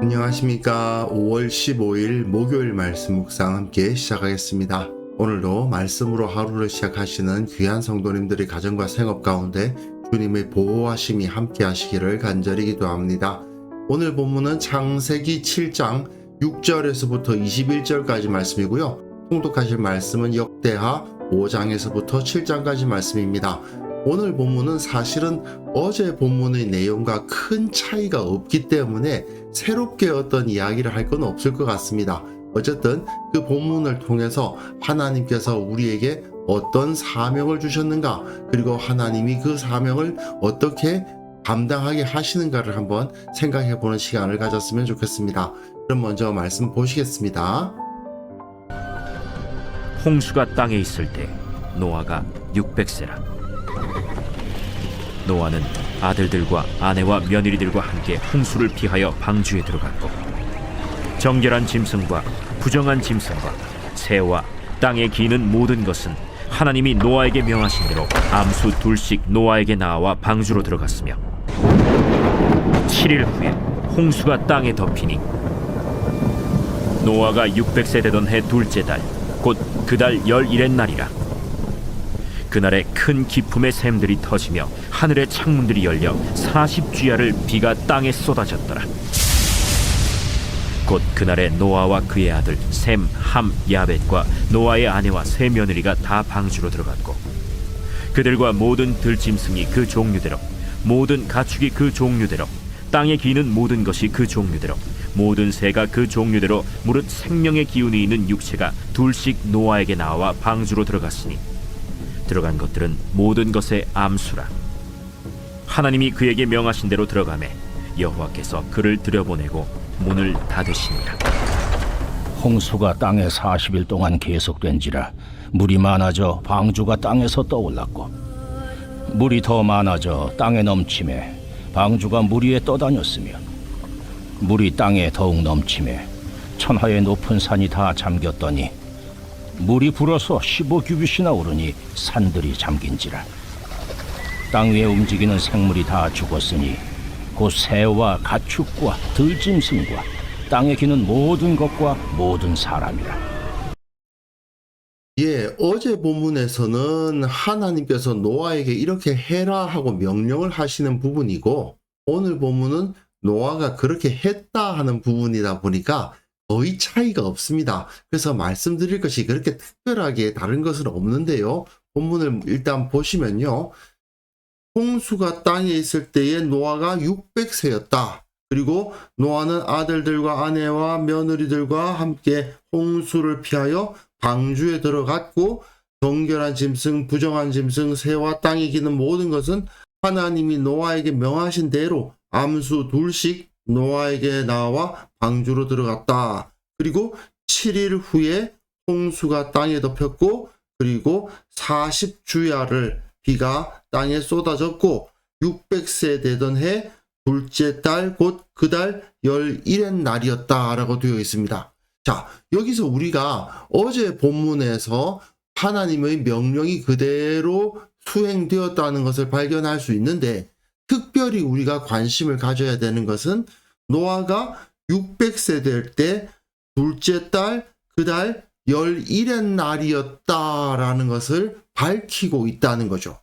안녕하십니까. 5월 15일 목요일 말씀 묵상 함께 시작하겠습니다. 오늘도 말씀으로 하루를 시작하시는 귀한 성도님들의 가정과 생업 가운데 주님의 보호하심이 함께 하시기를 간절히 기도합니다. 오늘 본문은 창세기 7장 6절에서부터 21절까지 말씀이고요. 통독하실 말씀은 역대하 5장에서부터 7장까지 말씀입니다. 오늘 본문은 사실은 어제 본문의 내용과 큰 차이가 없기 때문에 새롭게 어떤 이야기를 할 건 없을 것 같습니다. 어쨌든 그 본문을 통해서 하나님께서 우리에게 어떤 사명을 주셨는가, 그리고 하나님이 그 사명을 어떻게 감당하게 하시는가를 한번 생각해 보는 시간을 가졌으면 좋겠습니다. 그럼 먼저 말씀 보시겠습니다. 홍수가 땅에 있을 때 노아가 600세라. 노아는 아들들과 아내와 며느리들과 함께 홍수를 피하여 방주에 들어갔고, 정결한 짐승과 부정한 짐승과 새와 땅에 기는 모든 것은 하나님이 노아에게 명하신 대로 암수 둘씩 노아에게 나와 방주로 들어갔으며, 7일 후에 홍수가 땅에 덮이니 노아가 600세 되던 해 둘째 달, 곧 그 달 11의 날이라. 그날에 큰 기품의 샘들이 터지며 하늘의 창문들이 열려 40주야를 비가 땅에 쏟아졌더라. 곧 그날에 노아와 그의 아들 셈, 함, 야벳과 노아의 아내와 세 며느리가 다 방주로 들어갔고, 그들과 모든 들짐승이 그 종류대로, 모든 가축이 그 종류대로, 땅에 기는 모든 것이 그 종류대로, 모든 새가 그 종류대로 무릇 생명의 기운이 있는 육체가 둘씩 노아에게 나와 방주로 들어갔으니, 들어간 것들은 모든 것의 암수라. 하나님이 그에게 명하신 대로 들어가매 여호와께서 그를 들여보내고 문을 닫으시니라. 홍수가 땅에 40일 동안 계속된지라 물이 많아져 방주가 땅에서 떠올랐고, 물이 더 많아져 땅에 넘침에 방주가 물 위에 떠다녔으며, 물이 땅에 더욱 넘침에 천하의 높은 산이 다 잠겼더니 물이 불어서 15규빗이나 오르니 산들이 잠긴지라. 땅 위에 움직이는 생물이 다 죽었으니 곧 새와 가축과 들짐승과 땅에 기는 모든 것과 모든 사람이라. 어제 본문에서는 하나님께서 노아에게 이렇게 해라 하고 명령을 하시는 부분이고, 오늘 본문은 노아가 그렇게 했다 하는 부분이다 보니까 거의 차이가 없습니다. 그래서 말씀드릴 것이 그렇게 특별하게 다른 것은 없는데요. 본문을 일단 보시면요. 홍수가 땅에 있을 때에 노아가 600세였다. 그리고 노아는 아들들과 아내와 며느리들과 함께 홍수를 피하여 방주에 들어갔고, 정결한 짐승, 부정한 짐승, 새와 땅에 기는 모든 것은 하나님이 노아에게 명하신 대로 암수 둘씩 노아에게 나와 방주로 들어갔다. 그리고 7일 후에 홍수가 땅에 덮였고, 그리고 40주야를 비가 땅에 쏟아졌고, 600세 되던 해 둘째 달, 곧 그 달 11의 날이었다라고 되어 있습니다. 자, 여기서 우리가 어제 본문에서 하나님의 명령이 그대로 수행되었다는 것을 발견할 수 있는데, 특별히 우리가 관심을 가져야 되는 것은 노아가 600세 될 때 둘째 달, 그 달 11의 날이었다라는 것을 밝히고 있다는 거죠.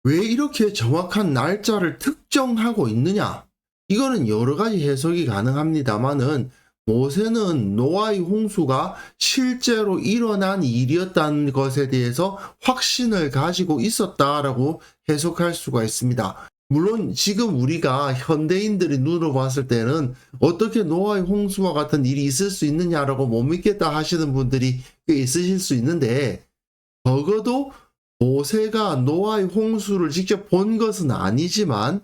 왜 이렇게 정확한 날짜를 특정하고 있느냐? 이거는 여러 가지 해석이 가능합니다만은, 모세는 노아의 홍수가 실제로 일어난 일이었다는 것에 대해서 확신을 가지고 있었다라고 해석할 수가 있습니다. 물론 지금 우리가 현대인들이 눈으로 봤을 때는 어떻게 노아의 홍수와 같은 일이 있을 수 있느냐라고 못 믿겠다 하시는 분들이 꽤 있으실 수 있는데, 적어도 모세가 노아의 홍수를 직접 본 것은 아니지만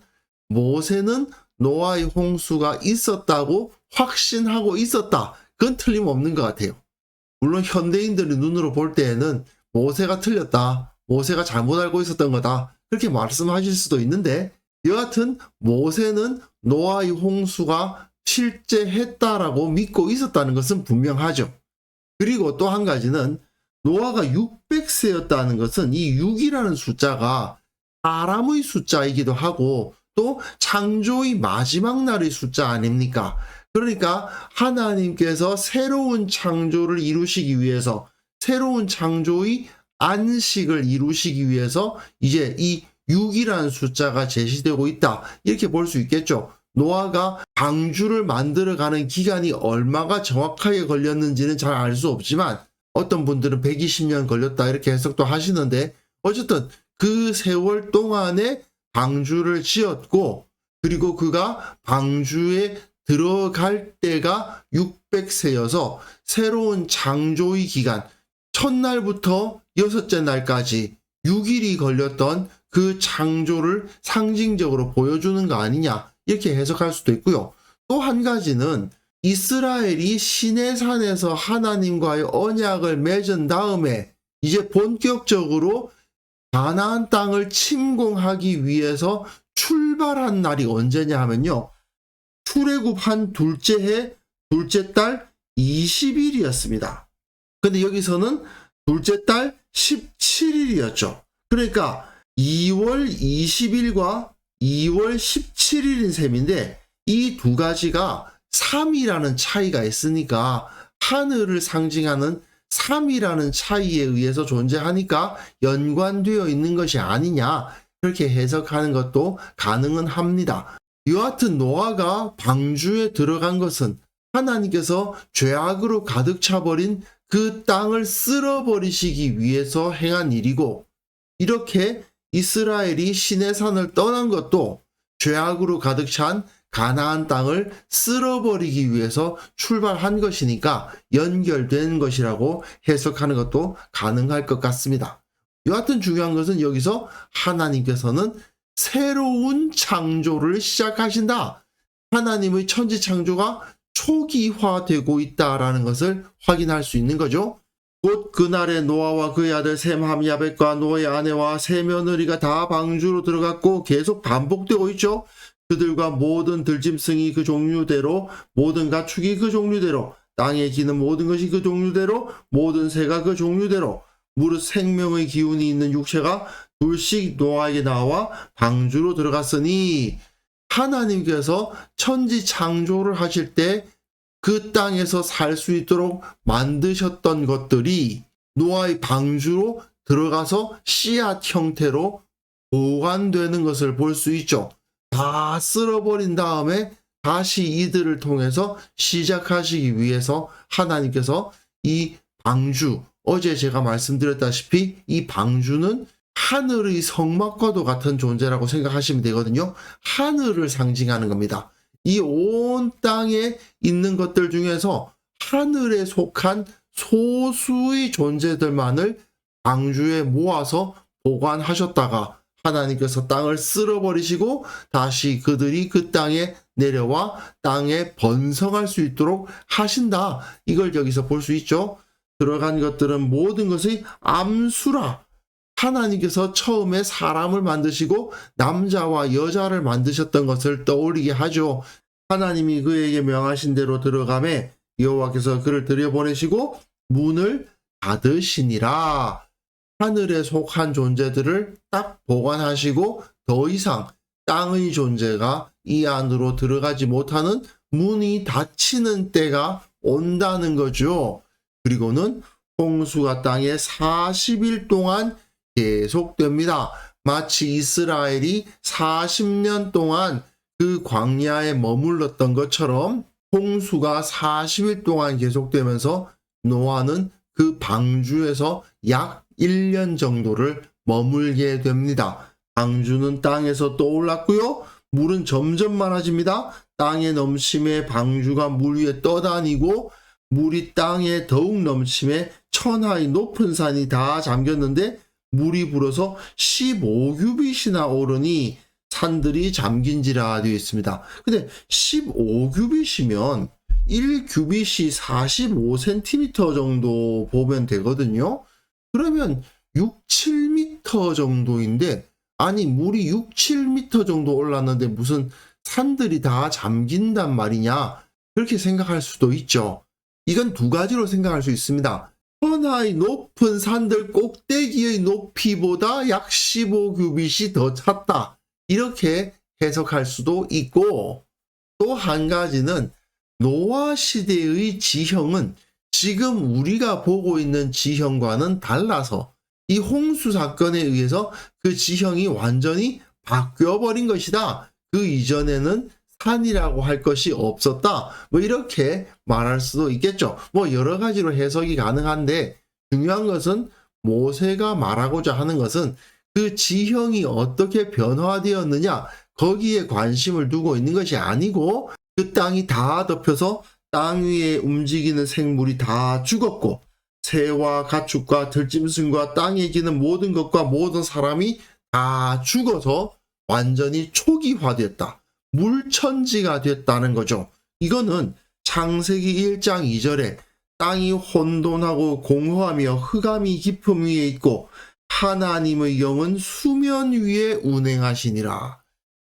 모세는 노아의 홍수가 있었다고 확신하고 있었다. 그건 틀림없는 것 같아요. 물론 현대인들이 눈으로 볼 때에는 모세가 틀렸다, 모세가 잘못 알고 있었던 거다, 그렇게 말씀하실 수도 있는데, 여하튼 모세는 노아의 홍수가 실제 했다라고 믿고 있었다는 것은 분명하죠. 그리고 또 한 가지는 노아가 600세였다는 것은 이 6이라는 숫자가 사람의 숫자이기도 하고 또 창조의 마지막 날의 숫자 아닙니까? 그러니까 하나님께서 새로운 창조를 이루시기 위해서, 새로운 창조의 안식을 이루시기 위해서 이제 이 6이라는 숫자가 제시되고 있다, 이렇게 볼 수 있겠죠. 노아가 방주를 만들어가는 기간이 얼마가 정확하게 걸렸는지는 잘 알 수 없지만 어떤 분들은 120년 걸렸다 이렇게 해석도 하시는데, 어쨌든 그 세월 동안에 방주를 지었고, 그리고 그가 방주에 들어갈 때가 600세여서 새로운 창조의 기간, 첫날부터 여섯째 날까지 6일이 걸렸던 그 창조를 상징적으로 보여주는 거 아니냐, 이렇게 해석할 수도 있고요. 또 한 가지는 이스라엘이 시내산에서 하나님과의 언약을 맺은 다음에 이제 본격적으로 가나안 땅을 침공하기 위해서 출발한 날이 언제냐 하면요, 출애굽한 둘째 해 둘째 달 20일이었습니다. 근데 여기서는 둘째 달 17일이었죠. 그러니까 2월 20일과 2월 17일인 셈인데, 이 두 가지가 3이라는 차이가 있으니까 하늘을 상징하는 3이라는 차이에 의해서 존재하니까 연관되어 있는 것이 아니냐, 그렇게 해석하는 것도 가능은 합니다. 여하튼 노아가 방주에 들어간 것은 하나님께서 죄악으로 가득 차버린 그 땅을 쓸어버리시기 위해서 행한 일이고, 이렇게 이스라엘이 시내산을 떠난 것도 죄악으로 가득 찬 가나안 땅을 쓸어버리기 위해서 출발한 것이니까 연결된 것이라고 해석하는 것도 가능할 것 같습니다. 여하튼 중요한 것은 여기서 하나님께서는 새로운 창조를 시작하신다, 하나님의 천지 창조가 초기화되고 있다라는 것을 확인할 수 있는 거죠. 곧 그날에 노아와 그의 아들 셈, 함, 야벳과 노아의 아내와 세 며느리가 다 방주로 들어갔고, 계속 반복되고 있죠. 그들과 모든 들짐승이 그 종류대로, 모든 가축이 그 종류대로, 땅에 기는 모든 것이 그 종류대로, 모든 새가 그 종류대로, 무릇 생명의 기운이 있는 육체가 둘씩 노아에게 나와 방주로 들어갔으니, 하나님께서 천지 창조를 하실 때 그 땅에서 살 수 있도록 만드셨던 것들이 노아의 방주로 들어가서 씨앗 형태로 보관되는 것을 볼 수 있죠. 다 쓸어버린 다음에 다시 이들을 통해서 시작하시기 위해서 하나님께서 이 방주, 어제 제가 말씀드렸다시피 이 방주는 하늘의 성막과도 같은 존재라고 생각하시면 되거든요. 하늘을 상징하는 겁니다. 이 온 땅에 있는 것들 중에서 하늘에 속한 소수의 존재들만을 방주에 모아서 보관하셨다가 하나님께서 땅을 쓸어버리시고 다시 그들이 그 땅에 내려와 땅에 번성할 수 있도록 하신다, 이걸 여기서 볼 수 있죠. 들어간 것들은 모든 것의 암수라, 하나님께서 처음에 사람을 만드시고 남자와 여자를 만드셨던 것을 떠올리게 하죠. 하나님이 그에게 명하신 대로 들어가매 여호와께서 그를 들여보내시고 문을 닫으시니라. 하늘에 속한 존재들을 딱 보관하시고 더 이상 땅의 존재가 이 안으로 들어가지 못하는 문이 닫히는 때가 온다는 거죠. 그리고는 홍수가 땅에 40일 동안 계속됩니다. 마치 이스라엘이 40년 동안 그 광야에 머물렀던 것처럼 홍수가 40일 동안 계속되면서 노아는 그 방주에서 약 1년 정도를 머물게 됩니다. 방주는 땅에서 떠올랐고요. 물은 점점 많아집니다. 땅에 넘침에 방주가 물 위에 떠다니고, 물이 땅에 더욱 넘침에 천하의 높은 산이 다 잠겼는데 물이 불어서 15규빗이나 오르니 산들이 잠긴지라 되어 있습니다. 근데 15규빗이면 1규빗이 45cm 정도 보면 되거든요. 그러면 6, 7m 정도인데, 아니 물이 6, 7m 정도 올랐는데 무슨 산들이 다 잠긴단 말이냐, 그렇게 생각할 수도 있죠. 이건 두 가지로 생각할 수 있습니다. 천하의 높은 산들 꼭대기의 높이보다 약 15규빗이 더 찼다, 이렇게 해석할 수도 있고, 또 한 가지는 노아 시대의 지형은 지금 우리가 보고 있는 지형과는 달라서 이 홍수 사건에 의해서 그 지형이 완전히 바뀌어버린 것이다. 그 이전에는 산이라고 할 것이 없었다. 뭐 이렇게 말할 수도 있겠죠. 뭐 여러 가지로 해석이 가능한데 중요한 것은 모세가 말하고자 하는 것은 그 지형이 어떻게 변화되었느냐 거기에 관심을 두고 있는 것이 아니고 그 땅이 다 덮여서 땅 위에 움직이는 생물이 다 죽었고 새와 가축과 들짐승과 땅에 기는 모든 것과 모든 사람이 다 죽어서 완전히 초기화됐다. 물천지가 됐다는 거죠. 이거는 창세기 1장 2절에 땅이 혼돈하고 공허하며 흑암이 깊음 위에 있고 하나님의 영은 수면 위에 운행하시니라.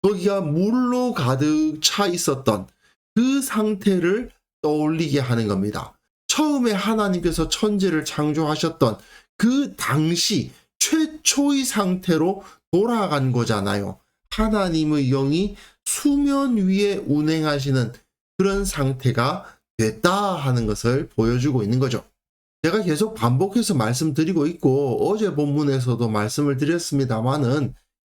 거기가 물로 가득 차 있었던 그 상태를 떠올리게 하는 겁니다. 처음에 하나님께서 천지를 창조하셨던 그 당시 최초의 상태로 돌아간 거잖아요. 하나님의 영이 수면 위에 운행하시는 그런 상태가 됐다 하는 것을 보여주고 있는 거죠. 제가 계속 반복해서 말씀드리고 있고 어제 본문에서도 말씀을 드렸습니다만은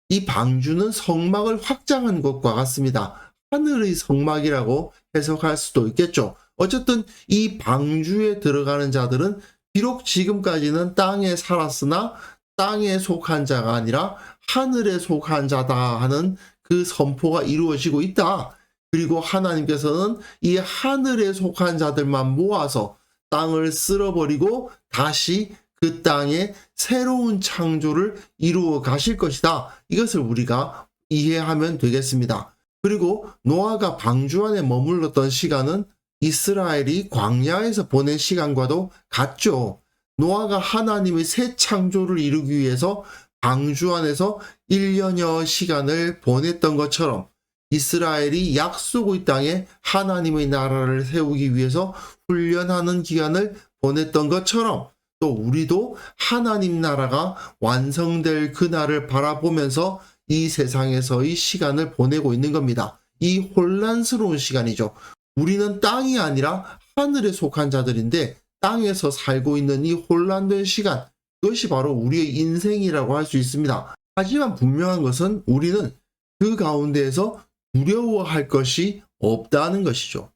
이 방주는 성막을 확장한 것과 같습니다. 하늘의 성막이라고 해석할 수도 있겠죠. 어쨌든 이 방주에 들어가는 자들은 비록 지금까지는 땅에 살았으나 땅에 속한 자가 아니라 하늘에 속한 자다 하는 그 선포가 이루어지고 있다. 그리고 하나님께서는 이 하늘에 속한 자들만 모아서 땅을 쓸어버리고 다시 그 땅에 새로운 창조를 이루어 가실 것이다. 이것을 우리가 이해하면 되겠습니다. 그리고 노아가 방주 안에 머물렀던 시간은 이스라엘이 광야에서 보낸 시간과도 같죠. 노아가 하나님의 새 창조를 이루기 위해서 방주 안에서 1년여 시간을 보냈던 것처럼 이스라엘이 약속의 땅에 하나님의 나라를 세우기 위해서 훈련하는 기간을 보냈던 것처럼 또 우리도 하나님 나라가 완성될 그날을 바라보면서 이 세상에서의 시간을 보내고 있는 겁니다. 이 혼란스러운 시간이죠. 우리는 땅이 아니라 하늘에 속한 자들인데 땅에서 살고 있는 이 혼란된 시간, 그것이 바로 우리의 인생이라고 할 수 있습니다. 하지만 분명한 것은 우리는 그 가운데에서 두려워할 것이 없다는 것이죠.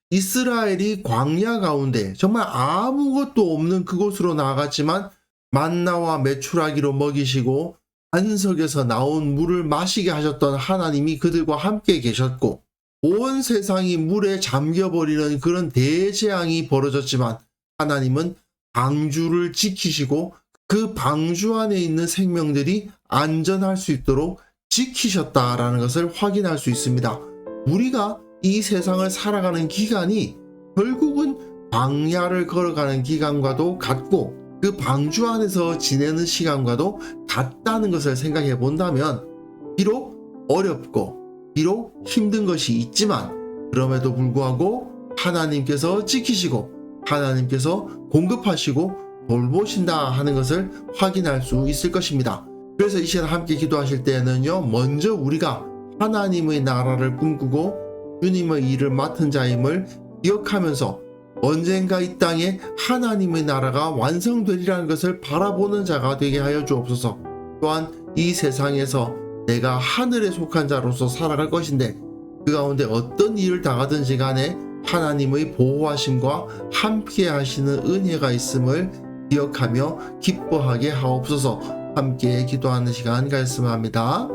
이스라엘이 광야 가운데 정말 아무것도 없는 그곳으로 나아갔지만 만나와 메추라기로 먹이시고 안석에서 나온 물을 마시게 하셨던 하나님이 그들과 함께 계셨고 온 세상이 물에 잠겨버리는 그런 대재앙이 벌어졌지만 하나님은 방주를 지키시고 그 방주 안에 있는 생명들이 안전할 수 있도록 지키셨다라는 것을 확인할 수 있습니다. 우리가 이 세상을 살아가는 기간이 결국은 광야를 걸어가는 기간과도 같고 그 방주 안에서 지내는 시간과도 같다는 것을 생각해 본다면 비록 어렵고 비록 힘든 것이 있지만 그럼에도 불구하고 하나님께서 지키시고 하나님께서 공급하시고 돌보신다 하는 것을 확인할 수 있을 것입니다. 그래서 이 시간 함께 기도하실 때에는요, 먼저 우리가 하나님의 나라를 꿈꾸고 주님의 일을 맡은 자임을 기억하면서 언젠가 이 땅에 하나님의 나라가 완성되리라는 것을 바라보는 자가 되게 하여 주옵소서. 또한 이 세상에서 내가 하늘에 속한 자로서 살아갈 것인데 그 가운데 어떤 일을 당하든지 간에 하나님의 보호하심과 함께 하시는 은혜가 있음을 기억하며 기뻐하게 하옵소서. 함께 기도하는 시간 가졌습니다.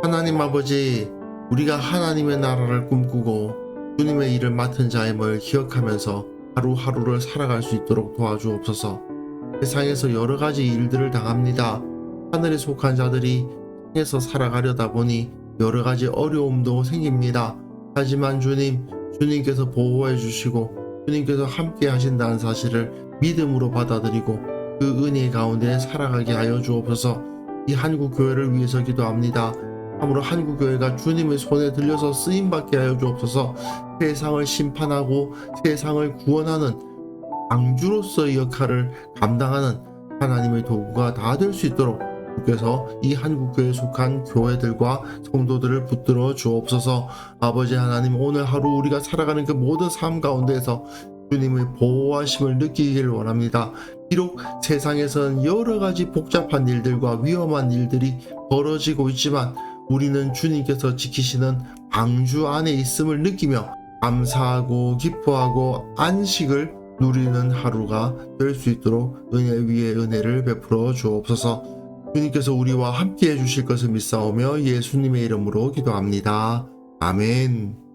하나님 아버지, 우리가 하나님의 나라를 꿈꾸고 주님의 일을 맡은 자임을 기억하면서 하루하루를 살아갈 수 있도록 도와주옵소서. 세상에서 여러 가지 일들을 당합니다. 하늘에 속한 자들이 땅에서 살아가려다 보니 여러 가지 어려움도 생깁니다. 하지만 주님, 주님께서 보호해 주시고 주님께서 함께 하신다는 사실을 믿음으로 받아들이고 그 은혜 가운데 살아가게 하여 주옵소서. 이 한국교회를 위해서 기도합니다. 참으로 한국교회가 주님의 손에 들려서 쓰임받게 하여 주옵소서. 세상을 심판하고 세상을 구원하는 방주로서의 역할을 감당하는 하나님의 도구가 다 될 수 있도록 주께서 이 한국교회에 속한 교회들과 성도들을 붙들어 주옵소서. 아버지 하나님, 오늘 하루 우리가 살아가는 그 모든 삶 가운데에서 주님의 보호하심을 느끼길 원합니다. 비록 세상에서는 여러 가지 복잡한 일들과 위험한 일들이 벌어지고 있지만 우리는 주님께서 지키시는 방주 안에 있음을 느끼며 감사하고 기뻐하고 안식을 누리는 하루가 될 수 있도록 은혜 위에 은혜를 베풀어 주옵소서. 주님께서 우리와 함께 해주실 것을 믿사오며 예수님의 이름으로 기도합니다. 아멘.